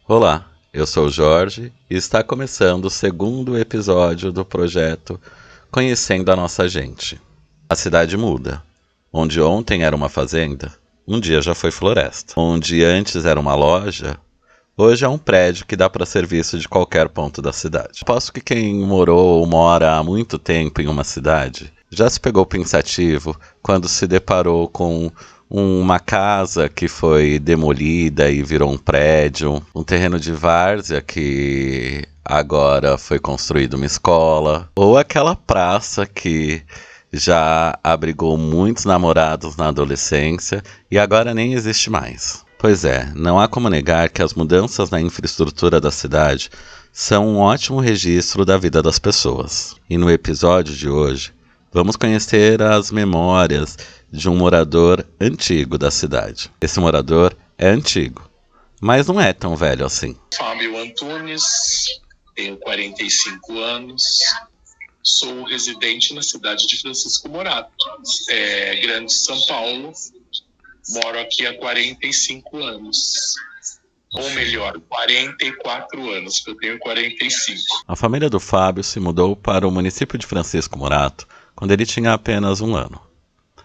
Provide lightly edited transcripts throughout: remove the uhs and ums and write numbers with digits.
Olá, eu sou o Jorge e está começando o segundo episódio do projeto Conhecendo a Nossa Gente. A cidade muda. Onde ontem era uma fazenda, um dia já foi floresta. Onde antes era uma loja, hoje é um prédio que dá para serviço de qualquer ponto da cidade. Aposto que quem morou ou mora há muito tempo em uma cidade já se pegou pensativo quando se deparou com uma casa que foi demolida e virou um prédio, um terreno de várzea que agora foi construído uma escola, ou aquela praça que já abrigou muitos namorados na adolescência e agora nem existe mais. Pois é, não há como negar que as mudanças na infraestrutura da cidade são um ótimo registro da vida das pessoas. E no episódio de hoje, vamos conhecer as memórias de um morador antigo da cidade. Esse morador é antigo, mas não é tão velho assim. Fábio Antunes, tenho 45 anos, sou residente na cidade de Francisco Morato, Grande São Paulo, moro aqui há 45 anos. Ou melhor, 44 anos, que eu tenho 45. A família do Fábio se mudou para o município de Francisco Morato quando ele tinha apenas 1 ano.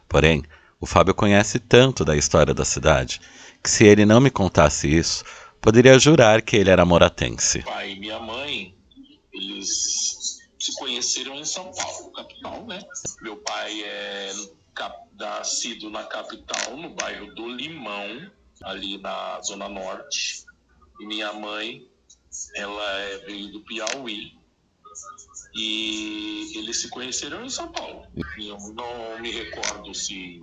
Porém, o Fábio conhece tanto da história da cidade que, se ele não me contasse isso, poderia jurar que ele era moratense. Meu pai e minha mãe, eles se conheceram em São Paulo, capital, né? Meu pai é nascido na capital, no bairro do Limão, ali na Zona Norte. E minha mãe, ela veio do Piauí. E eles se conheceram em São Paulo. Eu não me recordo se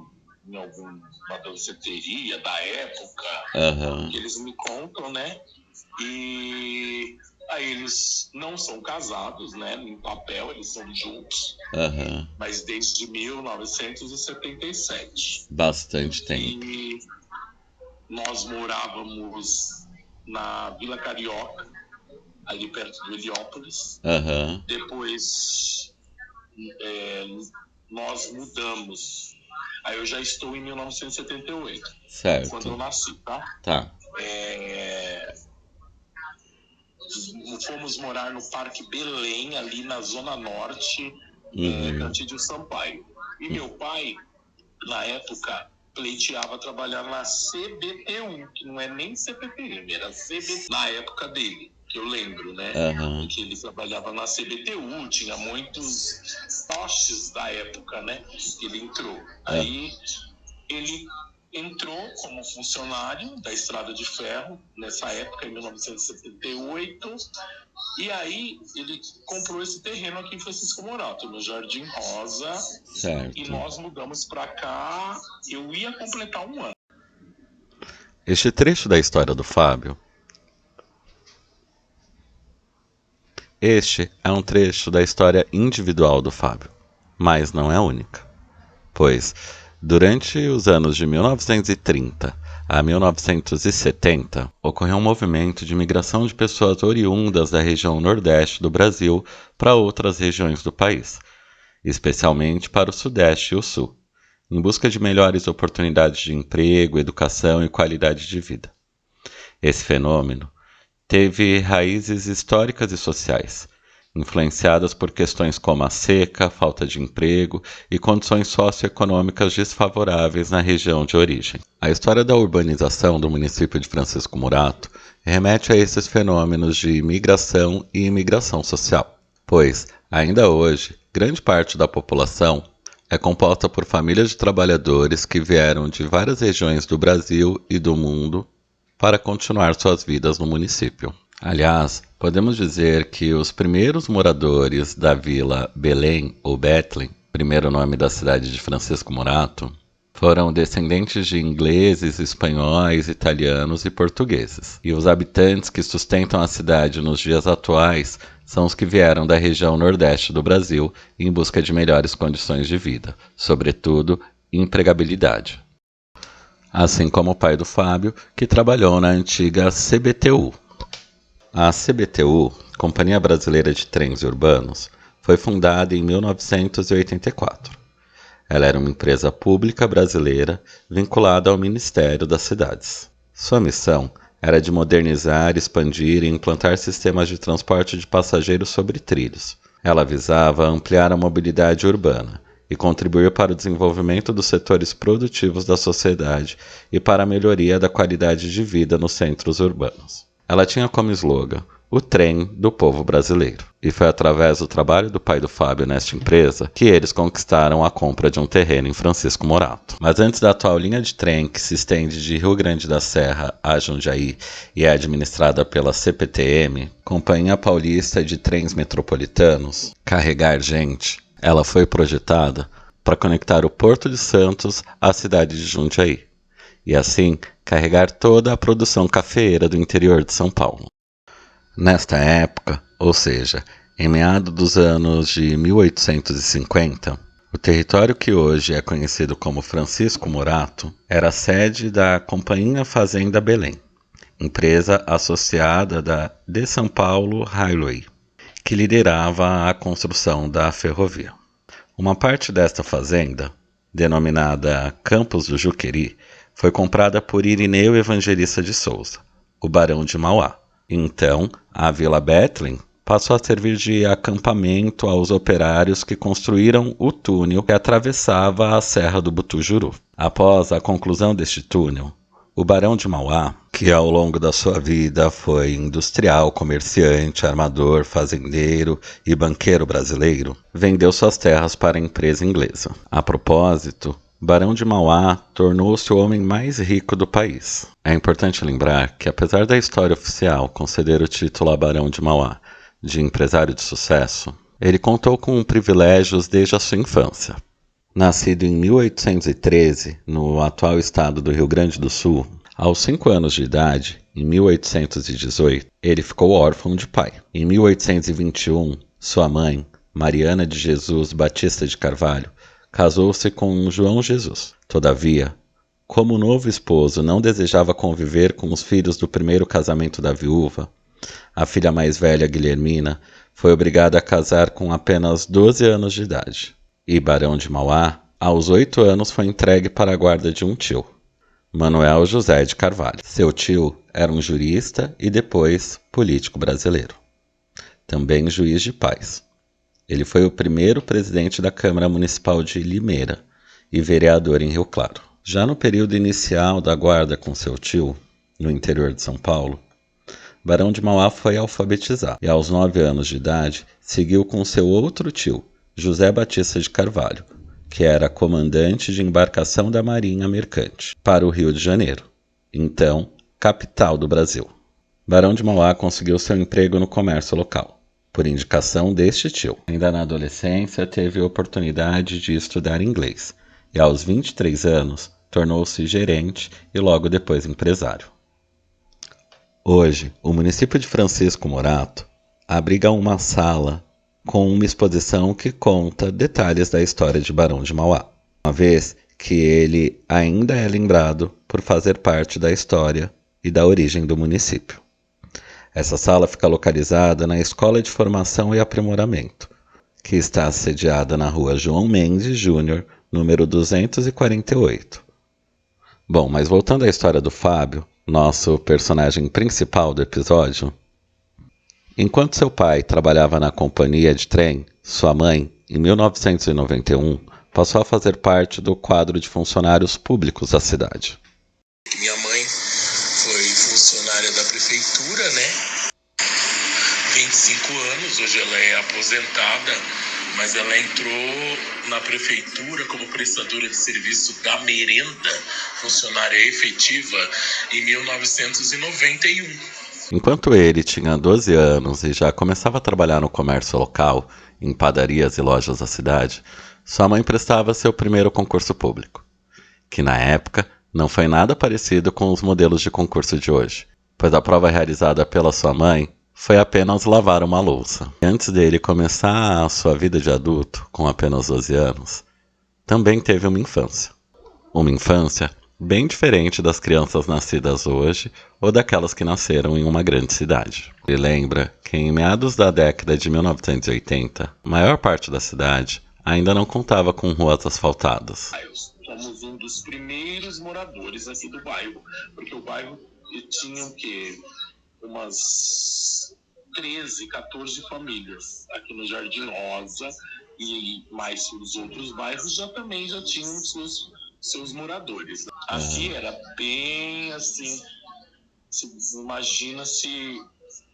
em alguma danceteria da época, que eles me contam, né? E aí eles não são casados, né? Em papel eles são juntos, mas desde 1977. Bastante tempo. E nós morávamos na Vila Carioca, ali perto do Heliópolis. Depois nós mudamos. Aí eu já estou em 1978. Certo. Quando eu nasci, tá? Tá. Fomos morar no Parque Belém, ali na Zona Norte, Cantídio Sampaio. E meu pai, na época, pleiteava trabalhar na CBTU, que não é nem CPTM, era CBTU, na época dele, que eu lembro, né? Que ele trabalhava na CBTU, tinha muitos postes da época, né? Que ele entrou. Aí ele entrou como funcionário da Estrada de Ferro, nessa época, em 1978, e aí ele comprou esse terreno aqui em Francisco Morato, no Jardim Rosa, certo. E nós mudamos para cá, eu ia completar 1 ano. Este trecho da história do Fábio, este é um trecho da história individual do Fábio, mas não é a única, pois durante os anos de 1930 a 1970, ocorreu um movimento de migração de pessoas oriundas da região nordeste do Brasil para outras regiões do país, especialmente para o sudeste e o sul, em busca de melhores oportunidades de emprego, educação e qualidade de vida. Esse fenômeno teve raízes históricas e sociais, influenciadas por questões como a seca, falta de emprego e condições socioeconômicas desfavoráveis na região de origem. A história da urbanização do município de Francisco Morato remete a esses fenômenos de migração e imigração social, pois, ainda hoje, grande parte da população é composta por famílias de trabalhadores que vieram de várias regiões do Brasil e do mundo para continuar suas vidas no município. Aliás, podemos dizer que os primeiros moradores da Vila Belém, ou Bethlehem, primeiro nome da cidade de Francisco Morato, foram descendentes de ingleses, espanhóis, italianos e portugueses. E os habitantes que sustentam a cidade nos dias atuais são os que vieram da região nordeste do Brasil em busca de melhores condições de vida, sobretudo empregabilidade. Assim como o pai do Fábio, que trabalhou na antiga CBTU. A CBTU, Companhia Brasileira de Trens Urbanos, foi fundada em 1984. Ela era uma empresa pública brasileira vinculada ao Ministério das Cidades. Sua missão era de modernizar, expandir e implantar sistemas de transporte de passageiros sobre trilhos. Ela visava ampliar a mobilidade urbana e contribuir para o desenvolvimento dos setores produtivos da sociedade e para a melhoria da qualidade de vida nos centros urbanos. Ela tinha como slogan o trem do povo brasileiro. E foi através do trabalho do pai do Fábio nesta empresa que eles conquistaram a compra de um terreno em Francisco Morato. Mas antes da atual linha de trem, que se estende de Rio Grande da Serra a Jundiaí e é administrada pela CPTM, Companhia Paulista de Trens Metropolitanos, Carregar Gente, ela foi projetada para conectar o Porto de Santos à cidade de Jundiaí, e assim carregar toda a produção cafeeira do interior de São Paulo. Nesta época, ou seja, em meados dos anos de 1850, o território que hoje é conhecido como Francisco Morato era a sede da Companhia Fazenda Belém, empresa associada da De São Paulo Railway, que liderava a construção da ferrovia. Uma parte desta fazenda, denominada Campos do Juqueri, foi comprada por Irineu Evangelista de Souza, o Barão de Mauá. Então, a Vila Bethlen passou a servir de acampamento aos operários que construíram o túnel que atravessava a Serra do Butujuru. Após a conclusão deste túnel, o Barão de Mauá, que ao longo da sua vida foi industrial, comerciante, armador, fazendeiro e banqueiro brasileiro, vendeu suas terras para a empresa inglesa. A propósito, Barão de Mauá tornou-se o homem mais rico do país. É importante lembrar que, apesar da história oficial conceder o título a Barão de Mauá de empresário de sucesso, ele contou com privilégios desde a sua infância. Nascido em 1813, no atual estado do Rio Grande do Sul, aos 5 anos de idade, em 1818, ele ficou órfão de pai. Em 1821, sua mãe, Mariana de Jesus Batista de Carvalho, casou-se com João Jesus. Todavia, como o novo esposo não desejava conviver com os filhos do primeiro casamento da viúva, a filha mais velha, Guilhermina, foi obrigada a casar com apenas 12 anos de idade. E Barão de Mauá, aos 8 anos, foi entregue para a guarda de um tio, Manuel José de Carvalho. Seu tio era um jurista e depois político brasileiro, também juiz de paz. Ele foi o primeiro presidente da Câmara Municipal de Limeira e vereador em Rio Claro. Já no período inicial da guarda com seu tio, no interior de São Paulo, Barão de Mauá foi alfabetizado e, aos 9 anos de idade, seguiu com seu outro tio, José Batista de Carvalho, que era comandante de embarcação da Marinha Mercante, para o Rio de Janeiro, então capital do Brasil. Barão de Mauá conseguiu seu emprego no comércio local, por indicação deste tio. Ainda na adolescência, teve a oportunidade de estudar inglês e, aos 23 anos, tornou-se gerente e logo depois empresário. Hoje, o município de Francisco Morato abriga uma sala com uma exposição que conta detalhes da história de Barão de Mauá, uma vez que ele ainda é lembrado por fazer parte da história e da origem do município. Essa sala fica localizada na Escola de Formação e Aprimoramento, que está sediada na rua João Mendes Júnior, número 248. Bom, mas voltando à história do Fábio, nosso personagem principal do episódio, enquanto seu pai trabalhava na companhia de trem, sua mãe, em 1991, passou a fazer parte do quadro de funcionários públicos da cidade. Minha mãe foi funcionária da prefeitura, né? 25 anos, hoje ela é aposentada, mas ela entrou na prefeitura como prestadora de serviço da merenda, funcionária efetiva, em 1991. Enquanto ele tinha 12 anos e já começava a trabalhar no comércio local, em padarias e lojas da cidade, sua mãe prestava seu primeiro concurso público, que na época não foi nada parecido com os modelos de concurso de hoje, pois a prova realizada pela sua mãe foi apenas lavar uma louça. Antes dele começar a sua vida de adulto, com apenas 12 anos, também teve uma infância. Uma infância bem diferente das crianças nascidas hoje ou daquelas que nasceram em uma grande cidade. Ele lembra que em meados da década de 1980, a maior parte da cidade ainda não contava com ruas asfaltadas. Somos um dos primeiros moradores aqui do bairro, porque o bairro e tinha o quê? Umas 13, 14 famílias aqui no Jardim Rosa, e mais os outros bairros já tinham seus moradores. Aqui era bem assim, imagina-se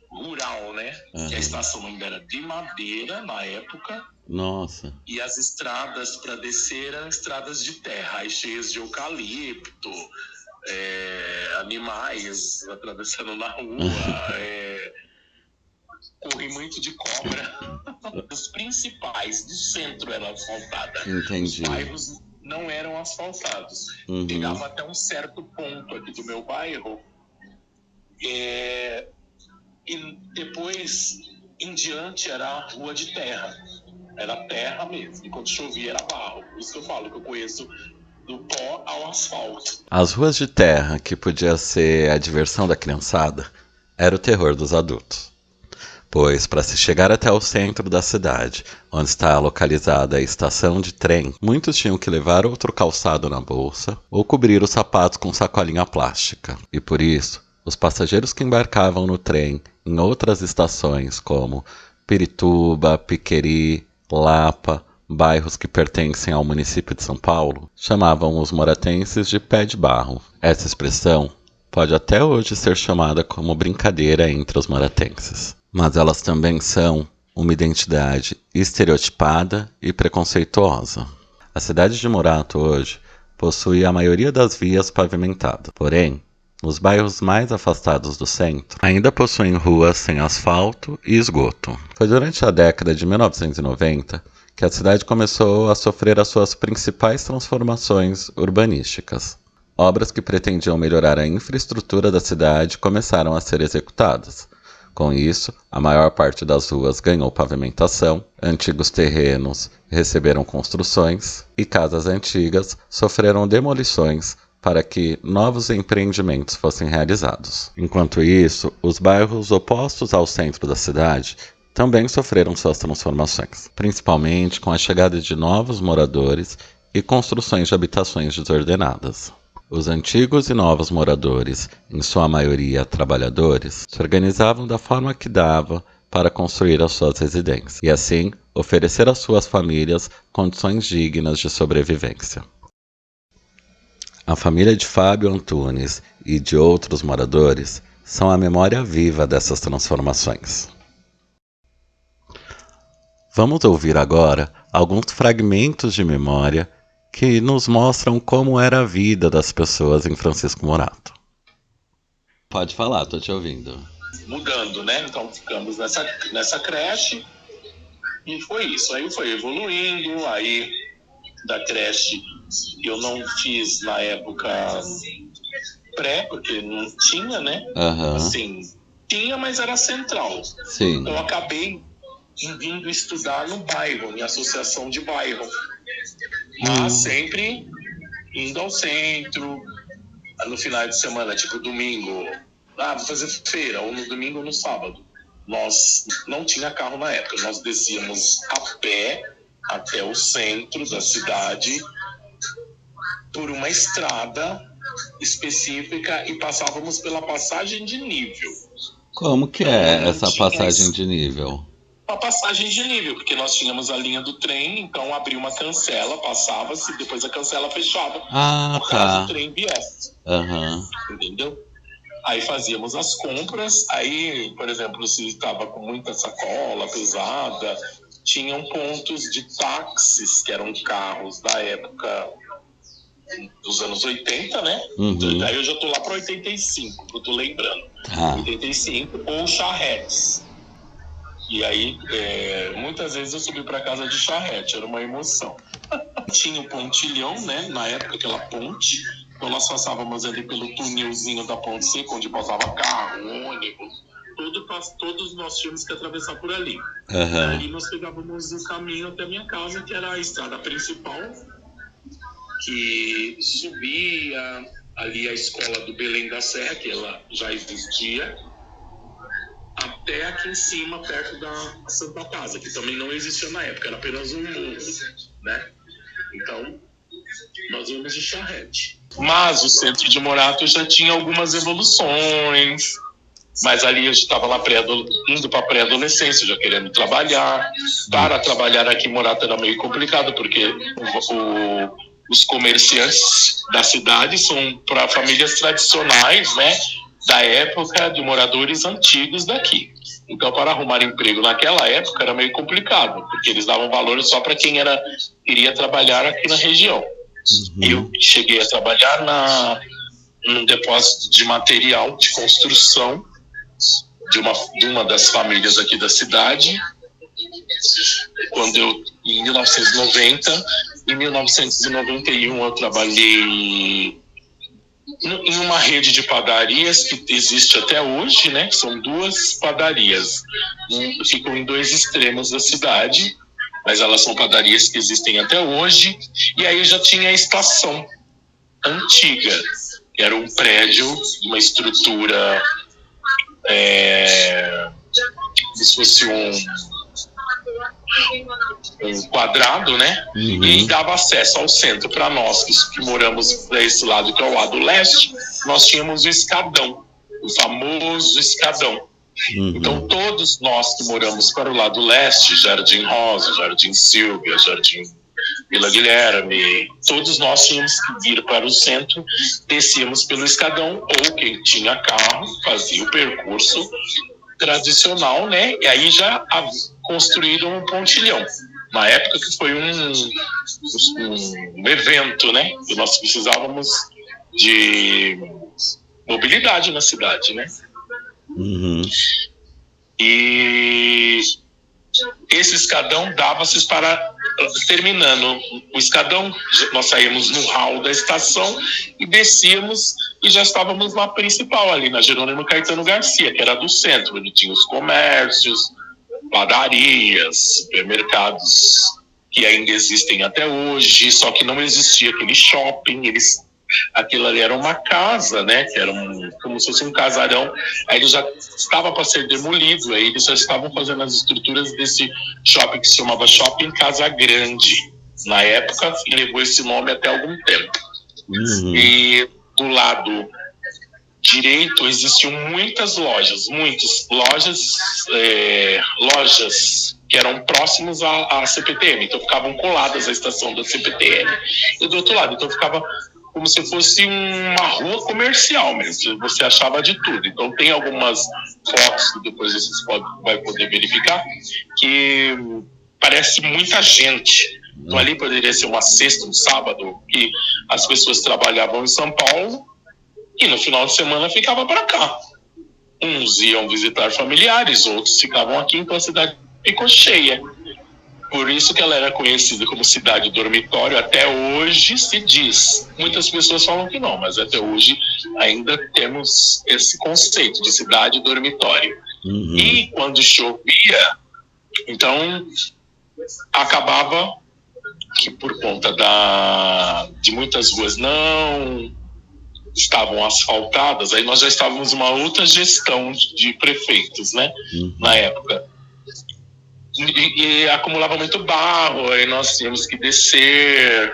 rural, né? Que a estação ainda era de madeira na época. Nossa. E as estradas para descer eram estradas de terra, aí cheias de eucalipto, animais atravessando na rua, corre muito de cobra. Os principais do centro eram asfaltados. Entendi. Os bairros não eram asfaltados. Chegava até um certo ponto aqui do meu bairro, e depois em diante era a rua de terra. Era terra mesmo. E quando chovia era barro. Por isso que eu falo que eu conheço do pó ao asfalto. As ruas de terra, que podia ser a diversão da criançada, era o terror dos adultos. Pois, para se chegar até o centro da cidade, onde está localizada a estação de trem, muitos tinham que levar outro calçado na bolsa ou cobrir os sapatos com sacolinha plástica. E por isso, os passageiros que embarcavam no trem em outras estações, como Pirituba, Piqueri, Lapa, bairros que pertencem ao município de São Paulo, chamavam os moratenses de pé de barro. Essa expressão pode até hoje ser chamada como brincadeira entre os moratenses, mas elas também são uma identidade estereotipada e preconceituosa. A cidade de Morato hoje possui a maioria das vias pavimentadas, porém, os bairros mais afastados do centro ainda possuem ruas sem asfalto e esgoto. Foi durante a década de 1990 que a cidade começou a sofrer as suas principais transformações urbanísticas. Obras que pretendiam melhorar a infraestrutura da cidade começaram a ser executadas. Com isso, a maior parte das ruas ganhou pavimentação, antigos terrenos receberam construções e casas antigas sofreram demolições para que novos empreendimentos fossem realizados. Enquanto isso, os bairros opostos ao centro da cidade também sofreram suas transformações, principalmente com a chegada de novos moradores e construções de habitações desordenadas. Os antigos e novos moradores, em sua maioria trabalhadores, se organizavam da forma que dava para construir as suas residências e, assim, oferecer às suas famílias condições dignas de sobrevivência. A família de Fábio Antunes e de outros moradores são a memória viva dessas transformações. Vamos ouvir agora alguns fragmentos de memória que nos mostram como era a vida das pessoas em Francisco Morato. Pode falar, estou te ouvindo. Mudando, né? Então ficamos nessa creche e foi isso. Aí foi evoluindo, aí da creche eu não fiz na época pré, porque não tinha, né? Assim, tinha, mas era central. Sim. Então eu acabei vindo estudar no bairro, em associação de bairro. Mas sempre indo ao centro, no final de semana, tipo domingo, vou fazer feira, ou no domingo ou no sábado. Nós não tinha carro na época, nós descíamos a pé até o centro da cidade por uma estrada específica e passávamos pela passagem de nível. Como que é essa passagem de nível? Uma passagem de nível, porque nós tínhamos a linha do trem, então abria uma cancela, passava-se, depois a cancela fechava, caso o trem viesse. Entendeu? Aí fazíamos as compras, aí, por exemplo, se estava com muita sacola pesada, tinham pontos de táxis, que eram carros da época dos anos 80, né? Aí eu já tô lá para 85, que eu tô lembrando. 85, ou charretes. E aí, muitas vezes eu subi para casa de charrete, era uma emoção. Tinha o pontilhão, né? Na época, aquela ponte. Então nós passávamos ali pelo túnelzinho da Ponte Seca, onde passava carro, ônibus. Todos nós tínhamos que atravessar por ali. Aí nós pegávamos o caminho até a minha casa, que era a estrada principal, que subia ali a escola do Belém da Serra, que ela já existia, até aqui em cima, perto da Santa Casa, que também não existia na época, era apenas um morro, né? Então, nós íamos de charrete. Mas o centro de Morato já tinha algumas evoluções. Mas ali eu estava lá indo para pré-adolescência, já querendo trabalhar. Para trabalhar aqui em Morato era meio complicado, porque os comerciantes da cidade são para famílias tradicionais, né, da época de moradores antigos daqui. Então, para arrumar emprego naquela época era meio complicado, porque eles davam valor só para quem queria trabalhar aqui na região. Eu cheguei a trabalhar num depósito de material de construção de uma das famílias aqui da cidade, em 1990. Em 1991 eu trabalhei em uma rede de padarias que existe até hoje, né? São 2 padarias, ficam em 2 extremos da cidade, mas elas são padarias que existem até hoje. E aí já tinha a estação antiga, que era um prédio, uma estrutura como se fosse um quadrado, né? E dava acesso ao centro. Para nós que moramos desse lado, que é o lado leste, nós tínhamos o escadão, o famoso escadão. Então todos nós que moramos para o lado leste, Jardim Rosa, Jardim Silvia, Jardim Vila Guilherme, todos nós tínhamos que vir para o centro, descíamos pelo escadão, ou quem tinha carro fazia o percurso tradicional, né? E aí já construíram um pontilhão. Na época que foi um evento, né? E nós precisávamos de mobilidade na cidade, né? E esse escadão dava-se para... Terminando o escadão, nós saímos no hall da estação e descíamos e já estávamos na principal, ali na Jerônimo Caetano Garcia, que era do centro, onde tinha os comércios, padarias, supermercados que ainda existem até hoje, só que não existia aquele shopping. Aquilo ali era uma casa, né, que era como se fosse um casarão. Aí ele já estava para ser demolido, aí eles já estavam fazendo as estruturas desse shopping que se chamava Shopping Casa Grande. Na época, levou esse nome até algum tempo. E do lado direito existiam muitas lojas que eram próximos à CPTM, então ficavam coladas à estação da CPTM. E do outro lado, então ficava como se fosse uma rua comercial mesmo, você achava de tudo. Então tem algumas fotos que depois vocês vai poder verificar, que parece muita gente. Então ali poderia ser uma sexta, um sábado, que as pessoas trabalhavam em São Paulo e no final de semana ficava para cá. Uns iam visitar familiares, outros ficavam aqui, então a cidade ficou cheia. Por isso que ela era conhecida como cidade dormitório, até hoje se diz. Muitas pessoas falam que não, mas até hoje ainda temos esse conceito de cidade dormitório. E quando chovia, então acabava que por conta de muitas ruas não estavam asfaltadas, aí nós já estávamos numa outra gestão de prefeitos, né, na época. E acumulava muito barro, aí nós tínhamos que descer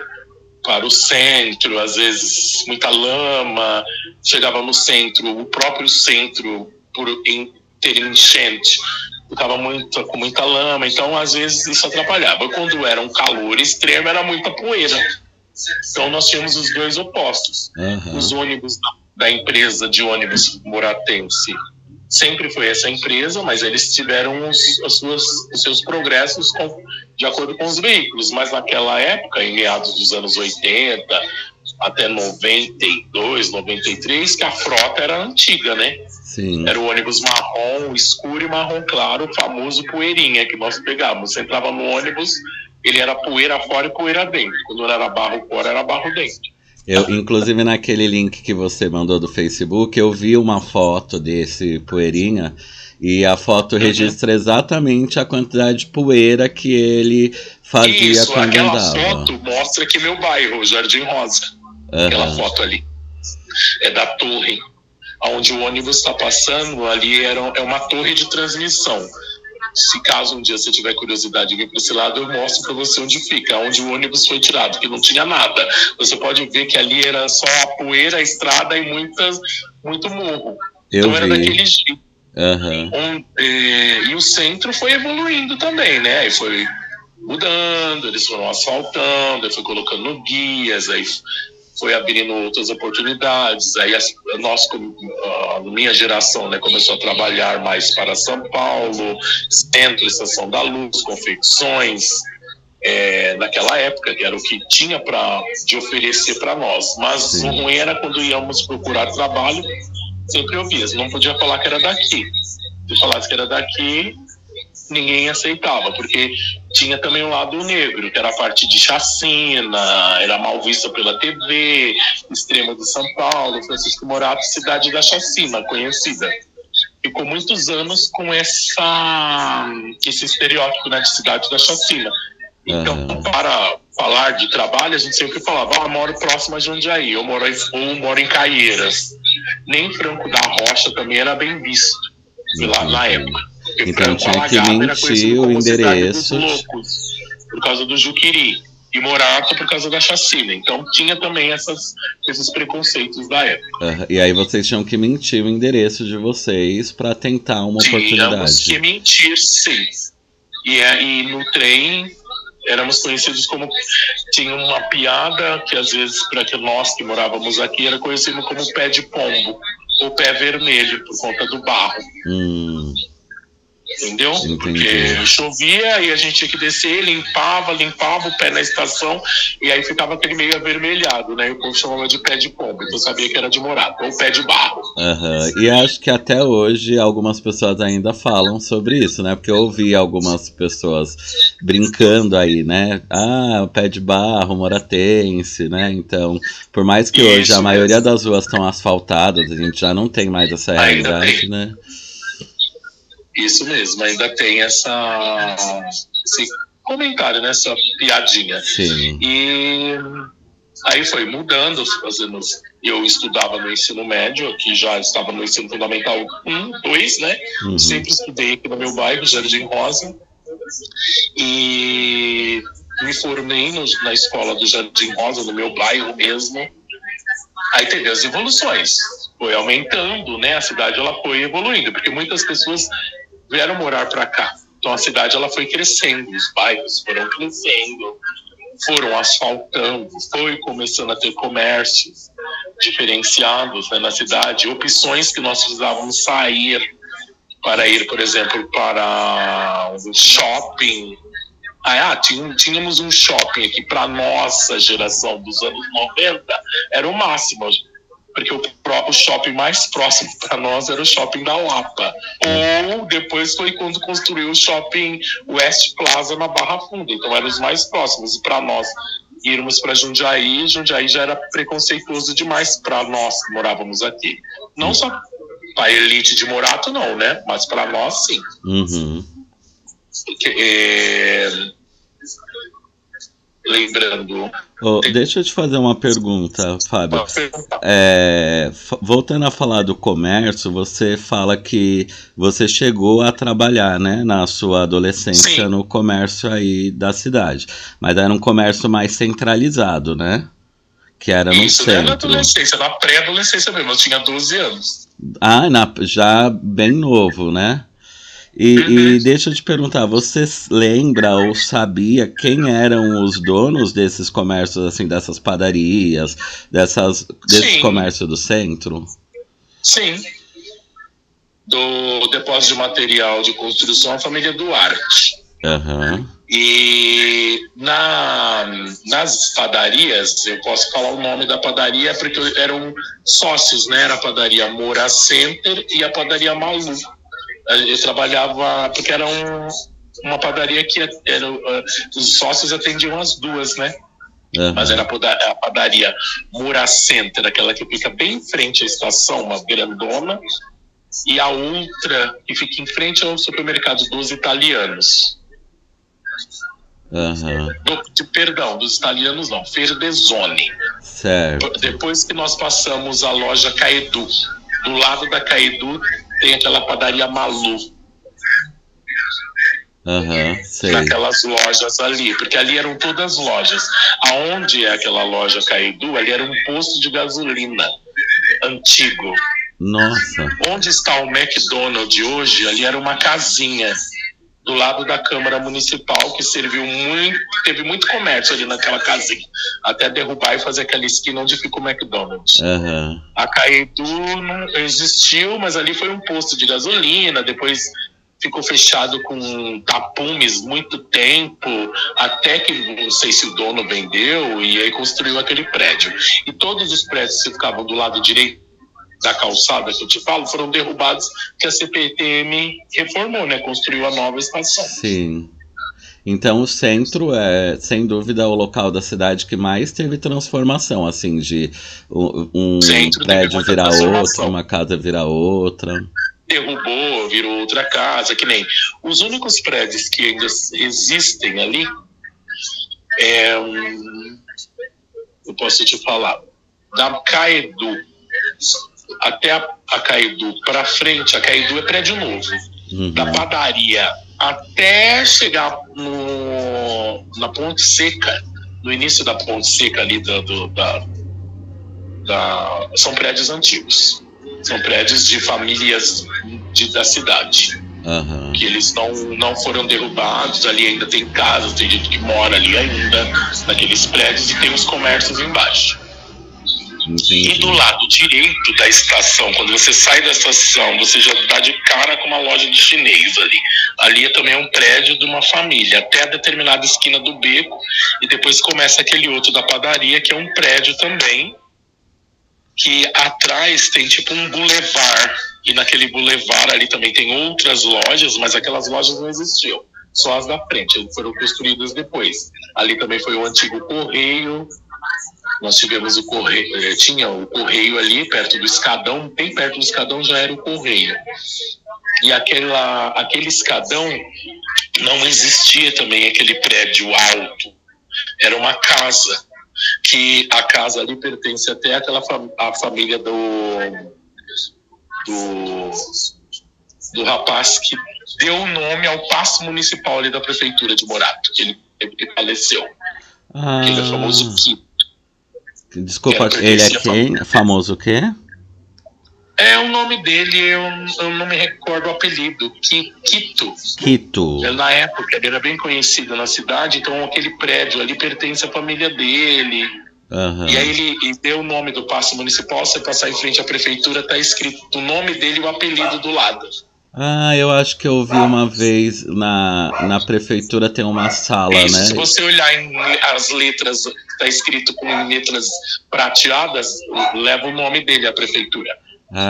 para o centro, às vezes muita lama, chegava no centro, o próprio centro, por ter enchente, ficava com muita lama, então às vezes isso atrapalhava. Quando era um calor extremo, era muita poeira. Então nós tínhamos os dois opostos. Os ônibus da empresa de ônibus moratense sempre foi essa empresa, mas eles tiveram os seus progressos de acordo com os veículos. Mas naquela época, em meados dos anos 80 até 92, 93, que a frota era antiga, né? Sim. Era o ônibus marrom escuro e marrom claro, o famoso poeirinha que nós pegávamos. Você entrava no ônibus, ele era poeira fora e poeira dentro. Quando era barro fora, era barro dentro. Inclusive, naquele link que você mandou do Facebook, eu vi uma foto desse poeirinha e a foto registra exatamente a quantidade de poeira que ele fazia quando andava. Isso, aquela foto mostra aqui meu bairro, Jardim Rosa. Aquela foto ali. É da torre. Onde o ônibus está passando, ali é uma torre de transmissão. se caso um dia você tiver curiosidade de vir para esse lado, eu mostro para você onde fica, onde o ônibus foi tirado, que não tinha nada. Você pode ver que ali era só a poeira, a estrada e muito morro. Então era daquele jeito. E o centro foi evoluindo também, né? Aí foi mudando, eles foram asfaltando, aí foi colocando guias, aí foi abrindo outras oportunidades. Aí minha geração, né, começou a trabalhar mais para São Paulo, centro, Estação da Luz, confecções, naquela época, que era o que tinha de oferecer para nós. Mas o ruim era quando íamos procurar trabalho, sempre ouvia, não podia falar que era daqui. Se falasse que era daqui, ninguém aceitava, porque tinha também um lado negro, que era a parte de chacina, era mal vista pela TV, extremo de São Paulo, Francisco Morato, cidade da chacina, conhecida. Ficou muitos anos com esse estereótipo, né, de cidade da chacina. Então, para falar de trabalho, a gente sempre falava, eu moro próximo a Jundiaí, ou moro em Caieiras. Nem Franco da Rocha também era bem visto lá na época. Porque então tinha que mentir o endereço. Loucos, por causa do Juqueri. E Morato por causa da chacina. Então tinha também esses preconceitos da época. E aí vocês tinham que mentir o endereço de vocês para tentar uma oportunidade. Tínhamos que mentir, sim. E no trem éramos conhecidos como... Tinha uma piada que às vezes, para nós que morávamos aqui, era conhecido como pé de pombo. Ou pé vermelho, por conta do barro. Entendeu? Entendi. Porque chovia e a gente tinha que descer, limpava o pé na estação e aí ficava aquele meio avermelhado, né? E o povo chamava de pé de pombo, então eu sabia que era de Morato, ou pé de barro. E acho que até hoje algumas pessoas ainda falam sobre isso, né? Porque eu ouvi algumas pessoas brincando aí, né? Pé de barro, moratense, né? Então, por mais que hoje a maioria das ruas estão asfaltadas, a gente já não tem mais essa realidade, né? Isso mesmo, ainda tem esse comentário, né? Essa piadinha. Sim. E aí foi mudando, eu estudava no ensino médio, aqui já estava no ensino fundamental 1, 2, né? Sempre estudei aqui no meu bairro, Jardim Rosa. E me formei na escola do Jardim Rosa, no meu bairro mesmo. Aí teve as evoluções, foi aumentando, né? A cidade ela foi evoluindo, porque muitas pessoas vieram morar para cá. Então a cidade ela foi crescendo, os bairros foram crescendo, foram asfaltando, foi começando a ter comércios diferenciados, né, na cidade, opções que nós precisávamos sair para ir, por exemplo, para um shopping. Tínhamos um shopping aqui para nossa geração dos anos 90, era o máximo, porque o shopping mais próximo para nós era o shopping da Lapa. Ou depois foi quando construiu o shopping West Plaza na Barra Funda, então eram os mais próximos. E para nós irmos para Jundiaí já era preconceituoso demais para nós que morávamos aqui. Não só para a elite de Morato, não, né? Mas para nós, sim. Lembrando... deixa eu te fazer uma pergunta, Fábio. Voltando a falar do comércio, você fala que você chegou a trabalhar, né, na sua adolescência, no comércio aí da cidade. Mas era um comércio mais centralizado, né? Que era no centro. Isso, não era na adolescência, na pré-adolescência mesmo, eu tinha 12 anos. Já bem novo, né? E deixa eu te perguntar, você lembra ou sabia quem eram os donos desses comércios, assim, dessas padarias, desse comércio do centro? Sim. Do depósito de material de construção, a família Duarte. E nas padarias, eu posso falar o nome da padaria porque eram sócios, né? Era a padaria Moura Center e a padaria Malu. Eu trabalhava, porque era uma padaria que os sócios atendiam as duas, né? Mas era a padaria Moura Center, aquela que fica bem em frente à estação, uma grandona, e a outra que fica em frente ao supermercado dos italianos. Perdão, dos italianos não, Ferdesone. Certo. Depois que nós passamos a loja Caedu, do lado da Caedu tem aquela padaria Malu. sei. Naquelas lojas ali, porque ali eram todas lojas. Aonde é aquela loja Caidu, ali era um posto de gasolina antigo. Nossa. Onde está o McDonald's hoje, ali era uma casinha do lado da Câmara Municipal, que serviu muito, teve muito comércio ali naquela casinha, até derrubar e fazer aquela esquina onde fica o McDonald's. A Caidu não existiu, mas ali foi um posto de gasolina, depois ficou fechado com tapumes muito tempo, até que não sei se o dono vendeu, e aí construiu aquele prédio. E todos os prédios que ficavam do lado direito da calçada que eu te falo, foram derrubados, que a CPTM reformou, né? Construiu a nova estação. Sim. Então o centro é, sem dúvida, o local da cidade que mais teve transformação, assim, de um prédio virar outro, uma casa virar outra. Derrubou, virou outra casa, que nem os únicos prédios que ainda existem ali, eu posso te falar, da Caedu até a Caidu para frente, a Caidu é prédio novo. Da padaria até chegar na Ponte Seca, no início da Ponte Seca ali são prédios antigos. São prédios de famílias da cidade. Que eles não foram derrubados, ali ainda tem casas, tem gente que mora ali ainda, naqueles prédios, e tem os comércios embaixo. Entendi. E do lado direito da estação, quando você sai da estação, você já dá de cara com uma loja de chinês ali. Ali também é um prédio de uma família, até a determinada esquina do beco, e depois começa aquele outro da padaria, que é um prédio também, que atrás tem tipo um bulevar, e naquele bulevar ali também tem outras lojas, mas aquelas lojas não existiam, só as da frente, foram construídas depois. Ali também foi o antigo Correio. Nós tivemos o Correio, tinha o Correio ali perto do escadão, bem perto do escadão já era o Correio. E aquele escadão não existia também, aquele prédio alto. Era uma casa, que a casa ali pertence até a família do rapaz que deu o nome ao paço municipal ali da prefeitura de Morato, que ele faleceu. Que ele é famoso Quito. Desculpa, ele é quem? Famoso o quê? O nome dele, eu não me recordo o apelido. Quito. Quito. Na época, ele era bem conhecido na cidade, então aquele prédio ali pertence à família dele. E aí ele deu o nome do paço municipal, você passar em frente à prefeitura, tá escrito o nome dele e o apelido do lado. Eu acho que eu vi uma vez na prefeitura tem uma sala, né? Se você olhar as letras, tá escrito com letras prateadas, leva o nome dele, a prefeitura.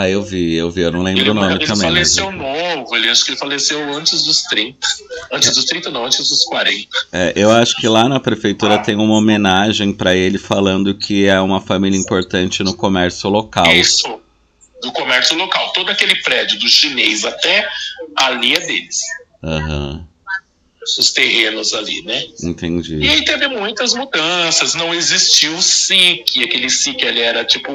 Eu vi, eu não lembro o nome também. Ele faleceu novo, acho que ele faleceu antes dos 30. Antes dos 30 não, antes dos 40. Eu acho que lá na prefeitura tem uma homenagem para ele falando que é uma família importante no comércio local. Isso. Do comércio local. Todo aquele prédio do chinês até ali é deles. Os terrenos ali, né? Entendi. E aí teve muitas mudanças. Não existiu o SIC. Aquele SIC ele era tipo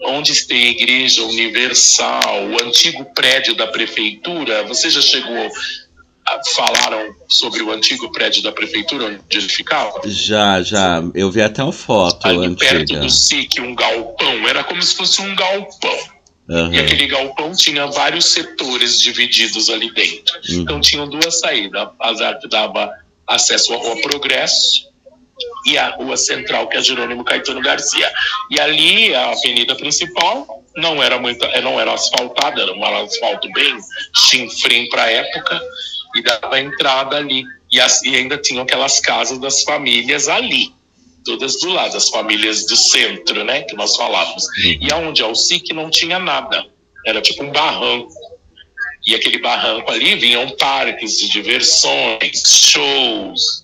onde tem a Igreja Universal, o antigo prédio da prefeitura. Você já chegou... Falaram sobre o antigo prédio da prefeitura, onde ele ficava? Já. Eu vi até uma foto ali antiga. Perto do SIC, um galpão. Era como se fosse um galpão. E aquele galpão tinha vários setores divididos ali dentro. Então tinham duas saídas. A que dava acesso à Rua Progresso e a Rua Central, que é Jerônimo Caetano Garcia. E ali, a avenida principal não era asfaltada, era um asfalto bem chinfrim para a época, e dava entrada ali. E ainda tinham aquelas casas das famílias ali, todas do lado, as famílias do centro, né, que nós falávamos. E aonde é o SIC não tinha nada, era tipo um barranco. E aquele barranco ali vinham parques de diversões, shows,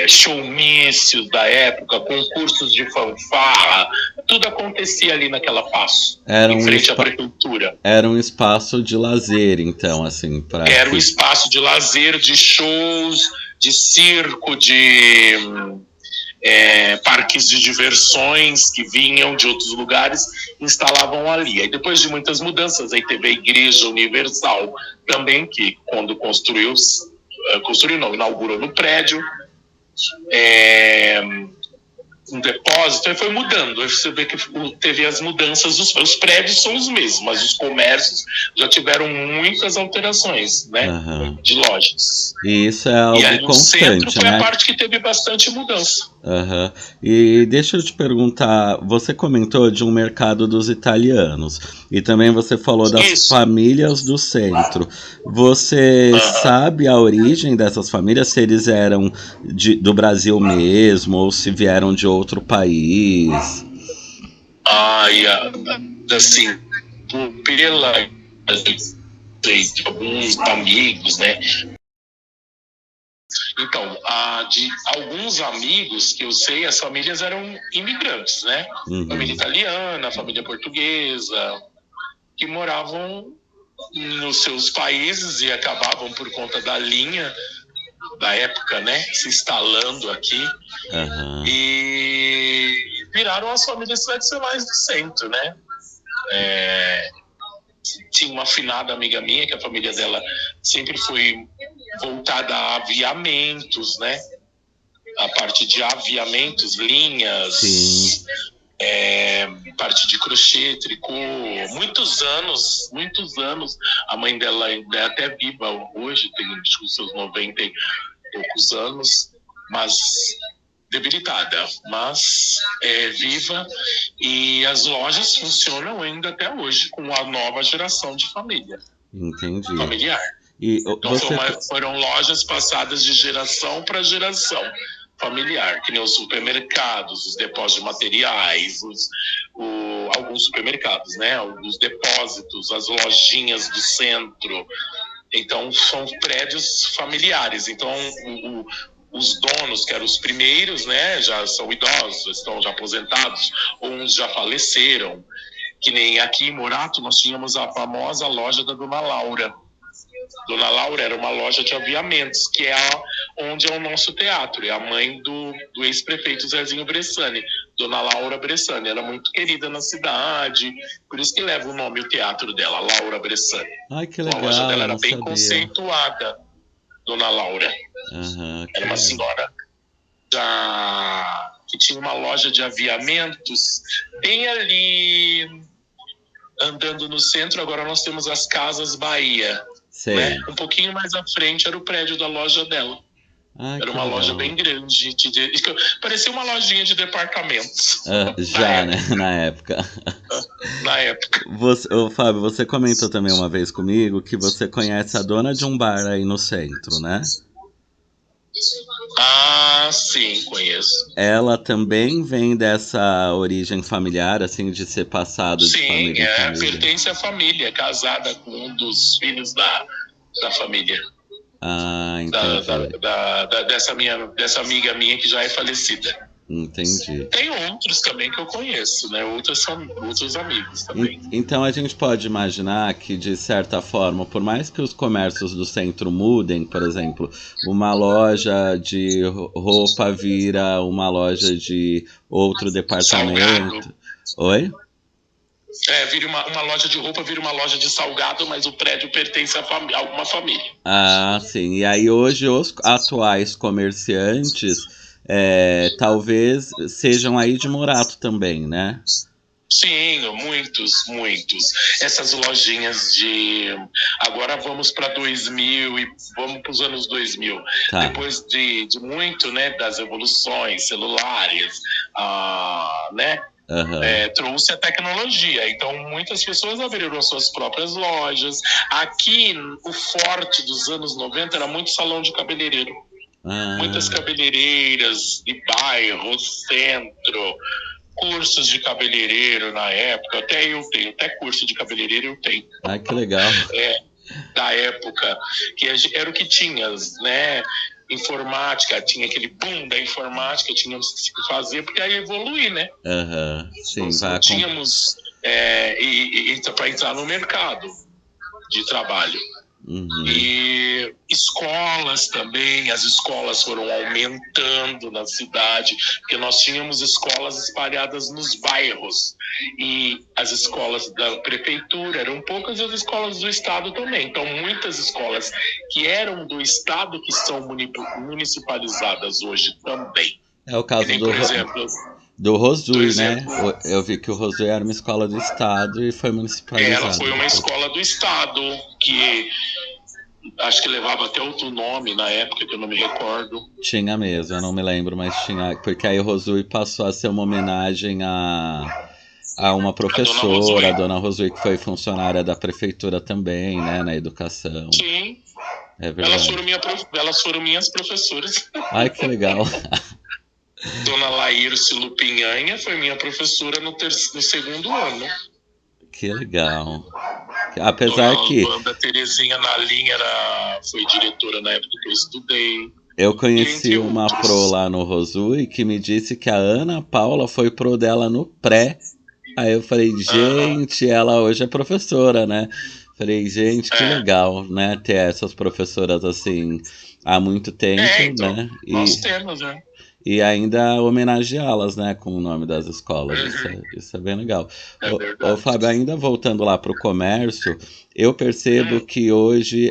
showmícios da época, concursos de fanfarra, tudo acontecia ali naquela passo, em frente à prefeitura. Era um espaço de lazer, então, assim, Era um espaço de lazer, de shows, de circo, de parques de diversões que vinham de outros lugares, instalavam ali. Aí depois de muitas mudanças, aí teve a Igreja Universal também, que quando inaugurou no prédio, um depósito, aí foi mudando. Aí você vê que teve as mudanças, os prédios são os mesmos, mas os comércios já tiveram muitas alterações, né? Aham. De lojas. E isso é algo E aí o centro constante, foi né? a parte que teve bastante mudança. Aham. E deixa eu te perguntar, você comentou de um mercado dos italianos e também você falou das Isso. famílias do centro. Você sabe a origem dessas famílias, se eles eram do Brasil mesmo ou se vieram de outro país? Assim, pela de alguns amigos, né? Então, de alguns amigos que eu sei, as famílias eram imigrantes, né? Uhum. Família italiana, família portuguesa, que moravam nos seus países e acabavam por conta da linha da época, né? Se instalando aqui. Uhum. E viraram as famílias tradicionais do centro, né? Tinha uma afinada amiga minha, que a família dela sempre foi voltada a aviamentos, né? A parte de aviamentos, linhas, parte de crochê, tricô. Muitos anos. A mãe dela ainda é até viva hoje, tem os seus 90 e poucos anos, mas debilitada, mas viva, e as lojas funcionam ainda até hoje com a nova geração de família. Entendi. Familiar. Então foram lojas passadas de geração para geração familiar, que nem os supermercados, os depósitos de materiais, alguns supermercados, né? Os depósitos, as lojinhas do centro. Então são prédios familiares. Então os donos, que eram os primeiros, né, já são idosos, estão já aposentados, ou uns já faleceram. Que nem aqui em Morato nós tínhamos a famosa loja da Dona Laura. Dona Laura era uma loja de aviamentos, que é onde é o nosso teatro. É a mãe do ex-prefeito Zezinho Bressani, Dona Laura Bressani. Era muito querida na cidade, por isso que leva o nome, o teatro dela, Laura Bressani. Ai, que legal. A loja dela era bem conceituada, Dona Laura. Era uma senhora que tinha uma loja de aviamentos bem ali, andando no centro. Agora nós temos as Casas Bahia. Né? Um pouquinho mais à frente era o prédio da loja dela. Era uma loja bem grande. Parecia uma lojinha de departamentos. Na época. Na época. Fábio, você comentou também uma vez comigo que você conhece a dona de um bar aí no centro, né? Sim, conheço. Ela também vem dessa origem familiar, assim, de ser passado de família em família? Sim, pertence à família, casada com um dos filhos da família. Entendi. Dessa amiga minha que já é falecida. Entendi. Tem outros também que eu conheço, né? Outros amigos também. Então a gente pode imaginar que, de certa forma, por mais que os comércios do centro mudem, por exemplo, uma loja de roupa vira uma loja de outro departamento. Salgado. Oi? Vira uma loja de roupa, vira uma loja de salgado, mas o prédio pertence a alguma família. Sim. E aí hoje os atuais comerciantes talvez sejam aí de Morato também, né? Sim, muitos. Essas lojinhas agora vamos para 2000 e vamos para os anos 2000. Tá. Depois de muito, né, das evoluções celulares, né? Trouxe a tecnologia. Então muitas pessoas abriram suas próprias lojas. Aqui, o forte dos anos 90 era muito salão de cabeleireiro. Muitas cabeleireiras de bairro, centro, cursos de cabeleireiro na época. Até curso de cabeleireiro eu tenho. Que legal. Da época, que era o que tinha, né? Informática, tinha aquele boom da informática, tínhamos que fazer, porque aí evoluir, né? Sim, nós tínhamos para entrar no mercado de trabalho. E escolas também, as escolas foram aumentando na cidade, porque nós tínhamos escolas espalhadas nos bairros, e as escolas da prefeitura eram poucas, e as escolas do estado também. Então, muitas escolas que eram do estado que são municipalizadas hoje também. É o caso do Rosui, né? Eu vi que o Rosui era uma escola do estado e foi municipalizada. Ela foi uma escola do estado, que acho que levava até outro nome na época, que eu não me recordo. Tinha mesmo, eu não me lembro, mas tinha. Porque aí o Rosui passou a ser uma homenagem a uma professora, a Dona Rosui, que foi funcionária da prefeitura também, né? Na educação. Sim. É verdade. Elas foram minhas professoras. Ai, que legal. Dona Laírce Lupinhanha foi minha professora no segundo ano. Que legal. Apesar que... A Terezinha Nalim foi diretora na época que eu estudei. Eu conheci uma pro lá no Rosui que me disse que a Ana Paula foi pro dela no pré. Aí eu falei, gente, ela hoje é professora, né? Falei, gente, que legal, né? Ter essas professoras assim há muito tempo, então, né? Nós temos, né? E ainda homenageá-las, né, com o nome das escolas. Isso é bem legal. Ô, Fábio, ainda voltando lá para o comércio, eu percebo que hoje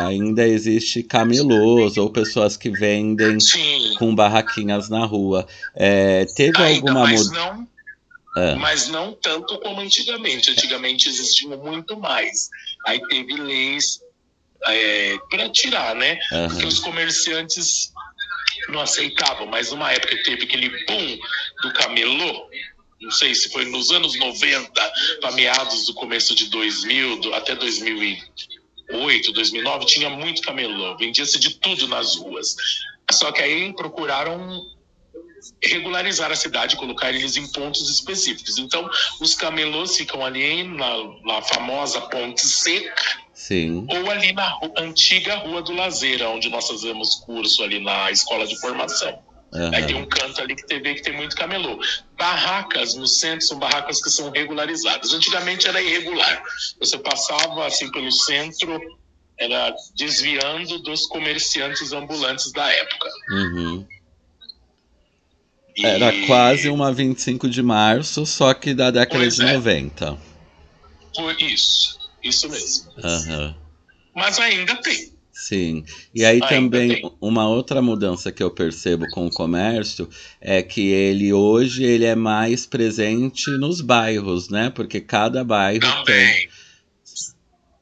ainda existe camelôs ou pessoas que vendem com barraquinhas na rua. Teve alguma mudança? Mas não tanto como antigamente. Antigamente existiam muito mais. Aí teve leis para tirar, né? Porque os comerciantes não aceitavam, mas numa época teve aquele boom do camelô, não sei se foi nos anos 90, para meados do começo de 2000, até 2008, 2009, tinha muito camelô, vendia-se de tudo nas ruas. Só que aí procuraram regularizar a cidade, colocar eles em pontos específicos. Então, os camelôs ficam ali na famosa Ponte Seca, sim, ou ali na antiga Rua do Lazer, onde nós fazemos curso ali na escola de formação. Aí tem um canto ali que tem muito camelô. Barracas no centro são barracas que são regularizadas. Antigamente era irregular. Você passava assim pelo centro, era desviando dos comerciantes ambulantes da época. Era quase uma 25 de março, só que da década de 90. Foi isso mesmo. Mas ainda tem. Sim. E aí também uma outra mudança que eu percebo com o comércio é que hoje ele é mais presente nos bairros, né? Porque cada bairro tem.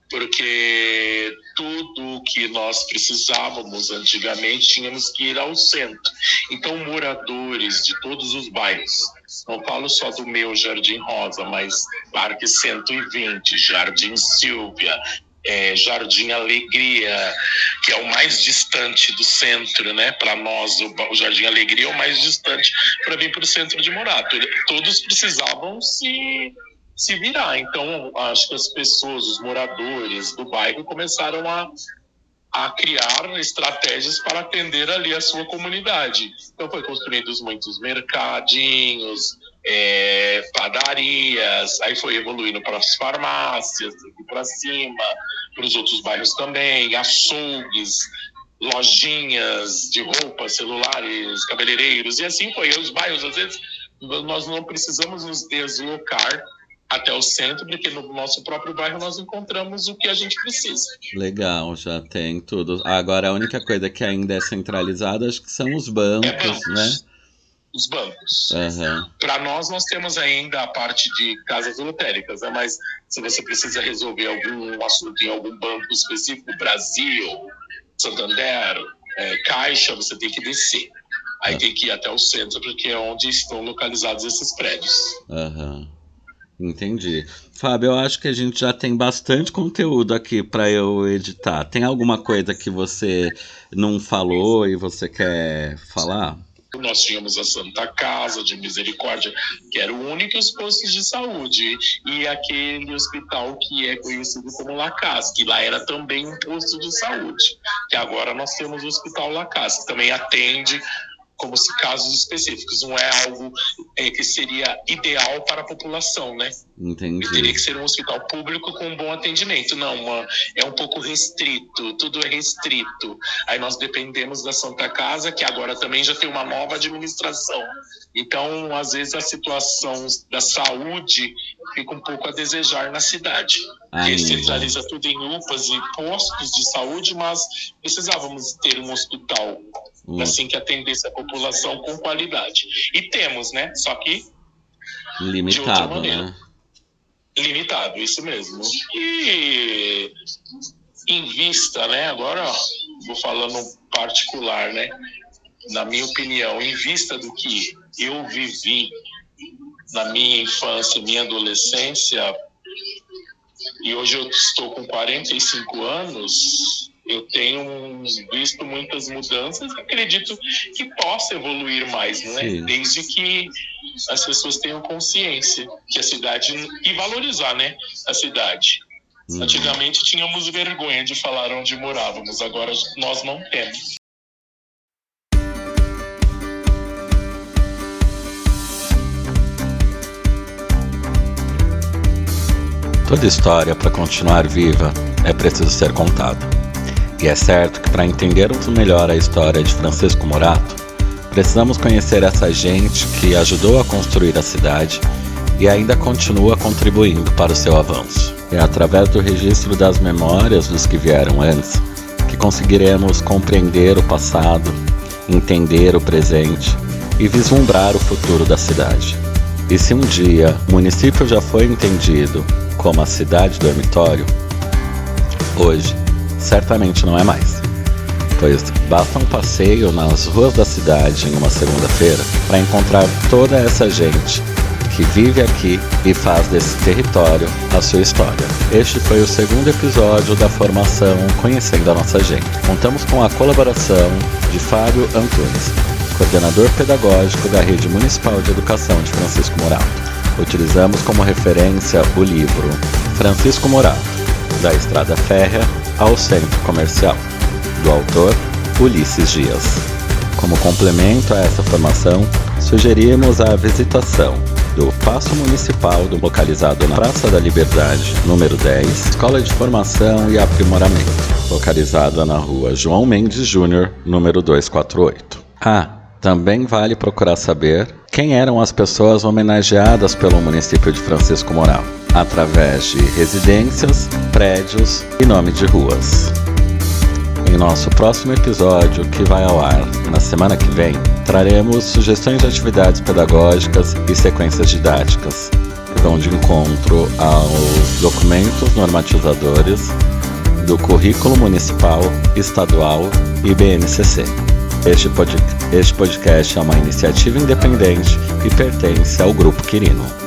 Porque tudo que nós precisávamos antigamente tínhamos que ir ao centro. Então, moradores de todos os bairros, não falo só do meu Jardim Rosa, mas Parque 120, Jardim Silvia, Jardim Alegria, que é o mais distante do centro, né? Para nós, o Jardim Alegria é o mais distante para vir para o centro de Morato. Todos precisavam se virar. Então, acho que as pessoas, os moradores do bairro começaram a criar estratégias para atender ali a sua comunidade. Então, foi construídos muitos mercadinhos, padarias, aí foi evoluindo para as farmácias, para cima, para os outros bairros também, açougues, lojinhas de roupas, celulares, cabeleireiros, e assim foi. E os bairros, às vezes, nós não precisamos nos deslocar até o centro, porque no nosso próprio bairro nós encontramos o que a gente precisa. Legal, já tem tudo. Agora, a única coisa que ainda é centralizada, acho que são os bancos, né? Os bancos. Para nós temos ainda a parte de casas lotéricas, né? Mas se você precisa resolver algum assunto em algum banco específico, Brasil, Santander, Caixa, você tem que descer. Aí tem que ir até o centro, porque é onde estão localizados esses prédios. Entendi. Fábio, eu acho que a gente já tem bastante conteúdo aqui para eu editar. Tem alguma coisa que você não falou e você quer falar? Nós tínhamos a Santa Casa de Misericórdia, que era o único dos postos de saúde, e aquele hospital que é conhecido como Lacaz, que lá era também um posto de saúde. E agora nós temos o Hospital Lacaz, que também atende como se casos específicos, não é algo que seria ideal para a população, né? Entendi. E teria que ser um hospital público com um bom atendimento. Não, é um pouco restrito, tudo é restrito. Aí nós dependemos da Santa Casa, que agora também já tem uma nova administração. Então, às vezes, a situação da saúde fica um pouco a desejar na cidade. Porque centraliza tudo em UPAs e postos de saúde, mas precisávamos ter um hospital assim que atendesse a população com qualidade. E temos, né? Só que limitado, de outra maneira. né? Limitado, isso mesmo. E em vista, né? Agora vou falando particular, né? Na minha opinião, em vista do que eu vivi na minha infância, minha adolescência, e hoje eu estou com 45 anos, eu tenho visto muitas mudanças, acredito que possa evoluir mais, né? Desde que as pessoas tenham consciência que a cidade, e valorizar, né, a cidade. Antigamente tínhamos vergonha de falar onde morávamos, agora nós não temos. Toda história, para continuar viva, é preciso ser contada. E é certo que para entendermos melhor a história de Francisco Morato, precisamos conhecer essa gente que ajudou a construir a cidade e ainda continua contribuindo para o seu avanço. É através do registro das memórias dos que vieram antes que conseguiremos compreender o passado, entender o presente e vislumbrar o futuro da cidade. E se um dia o município já foi entendido como a cidade dormitório, hoje certamente não é mais, pois basta um passeio nas ruas da cidade em uma segunda-feira para encontrar toda essa gente que vive aqui e faz desse território a sua história. Este foi o segundo episódio da formação Conhecendo a Nossa Gente. Contamos com a colaboração de Fábio Antunes, coordenador pedagógico da Rede Municipal de Educação de Francisco Morato. Utilizamos como referência o livro Francisco Morato, da Estrada Férrea ao Centro Comercial, do autor Ulisses Dias. Como complemento a essa formação, sugerimos a visitação do Paço Municipal, localizado na Praça da Liberdade, número 10, Escola de Formação e Aprimoramento, localizada na Rua João Mendes Júnior, número 248. Também vale procurar saber quem eram as pessoas homenageadas pelo município de Francisco Morato, através de residências, prédios e nome de ruas. Em nosso próximo episódio, que vai ao ar na semana que vem, traremos sugestões de atividades pedagógicas e sequências didáticas, que vão de encontro aos documentos normatizadores do Currículo Municipal, Estadual e BNCC. Este podcast é uma iniciativa independente e pertence ao Grupo Quirino.